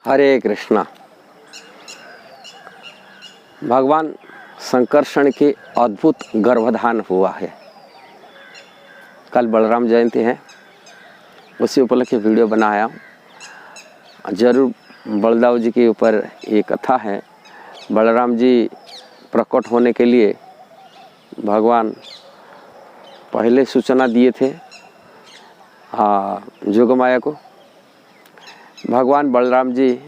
हरे कृष्णा। भगवान संकर्षण के अद्भुत गर्भधान हुआ है। कल बलराम जयंती है, उसी उपलक्ष्य वीडियो बनाया। जरूर बलदाऊ जी के ऊपर ये कथा है। बलराम जी प्रकट होने के लिए भगवान पहले सूचना दिए थे जोगमाया को। भगवान बलराम जी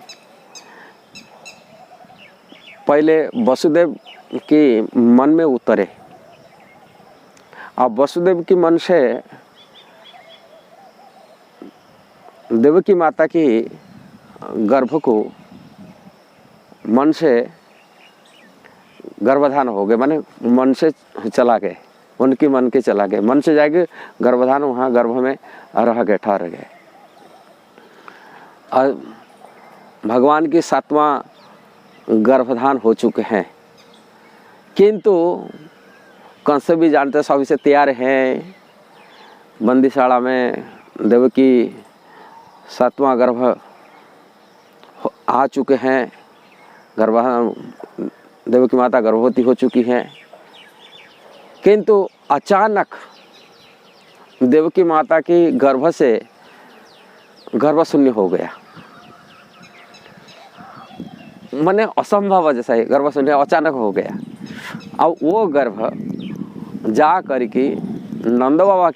पहले वसुदेव के मन में उतरे। अब वसुदेव के मन से देवकी माता की गर्भ को मन से गर्भधान हो गए, माने मन से चला गए, उनके मन के चला गए, मन से जाके गर्भधान वहाँ गर्भ में रह गए, ठहर गए। और भगवान की 7वां गर्भधान हो चुके हैं, किंतु कंस भी जानते सब इसे तैयार हैं। बंदीशाला में देवकी 7वां गर्भ आ चुके हैं, देवकी माता गर्भवती हो चुकी हैं। किंतु अचानक देवकी माता की गर्भ से गर्भ शून्य हो गया। माने असंभव जैसा ही गर्भ शून्य अचानक हो गया। अब वो गर्भ जा करके नंद बाबा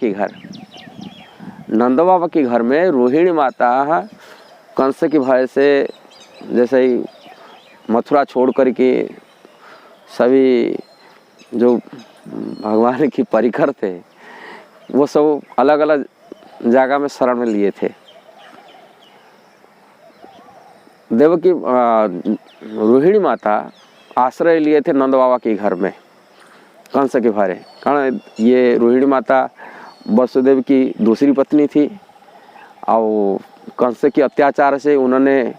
के घर में रोहिणी माता कंस की भय से जैसे ही मथुरा छोड़ करके सभी जो भगवान की परिकर थे वो सब अलग अलग जगह में शरण में लिए थे। देवकी रोहिणी माता आश्रय लिए थे नंद बाबा के घर में कंस के भारे। कारण ये रोहिणी माता वसुदेव की दूसरी पत्नी थी और कंस के अत्याचार से उन्होंने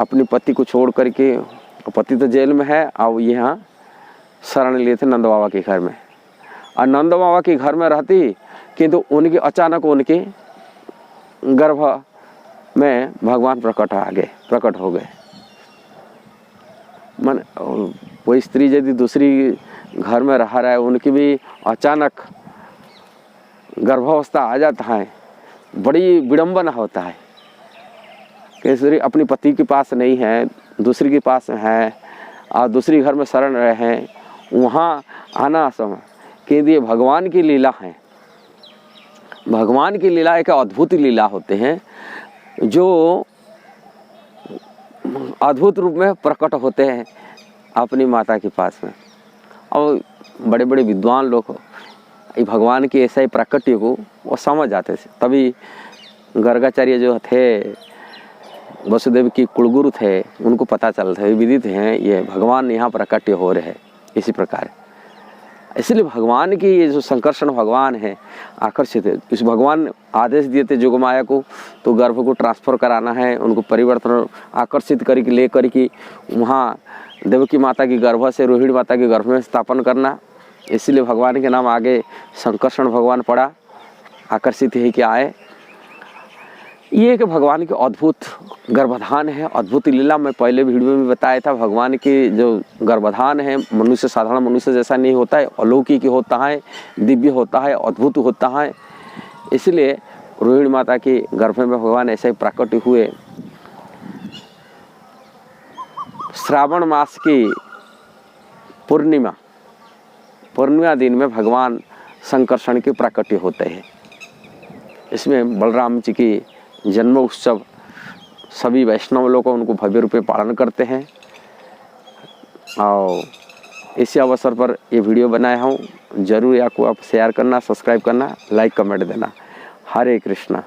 अपनी पति को छोड़ करके, पति तो जेल में है, और यहाँ शरण लिए थे नंद बाबा के घर में। और नंद बाबा के घर में रहती किंतु उनके अचानक उनके गर्भ में भगवान प्रकट हो गए। मन कोई स्त्री यदि दूसरी घर में रह रहा है, उनकी भी अचानक गर्भावस्था आ जाता है, बड़ी विडंबना होता है कि स्त्री अपनी पति के पास नहीं है, दूसरी के पास है और दूसरी घर में शरण रहे हैं, वहाँ आना असंभव। कि ये भगवान की लीला है। भगवान की लीला एक अद्भुत लीला होते हैं जो अद्भुत रूप में प्रकट होते हैं अपनी माता के पास में। और बड़े बड़े विद्वान लोग भगवान की ऐसा ही प्राकट्य को वो समझ जाते थे। तभी गर्गाचार्य जो थे वसुदेव की कुलगुरु थे, उनको पता चलता है, विदित हैं ये भगवान यहाँ प्राकट्य हो रहे हैं इसी प्रकार। इसलिए भगवान की ये जो संकर्षण भगवान है आकर्षित है। इस भगवान आदेश दिए थे जोगमाया को, तो गर्भ को ट्रांसफर कराना है, उनको परिवर्तन आकर्षित करके ले करके वहाँ देवकी माता की गर्भ से रोहिणी माता के गर्भ में स्थापन करना। इसलिए भगवान के नाम आगे संकर्षण भगवान पड़ा, आकर्षित है कि आए। ये एक भगवान के अद्भुत गर्भधान है, अद्भुत लीला। मैं पहले वीडियो में बताया था, भगवान की जो गर्भधान है मनुष्य साधारण मनुष्य जैसा नहीं होता है, अलौकिक होता है, दिव्य होता है, अद्भुत होता है। इसलिए रोहिणी माता के गर्भ में भगवान ऐसे ही प्रकट हुए। श्रावण मास की पूर्णिमा दिन में भगवान संकर्षण के प्राकट्य होते हैं। इसमें बलराम जी की जन्म उत्सव सभी वैष्णव लोग उनको भव्य रूप में पालन करते हैं। और इसी अवसर पर ये वीडियो बनाया हूँ। जरूर आपको आप शेयर करना, सब्सक्राइब करना, लाइक कमेंट देना। हरे कृष्णा।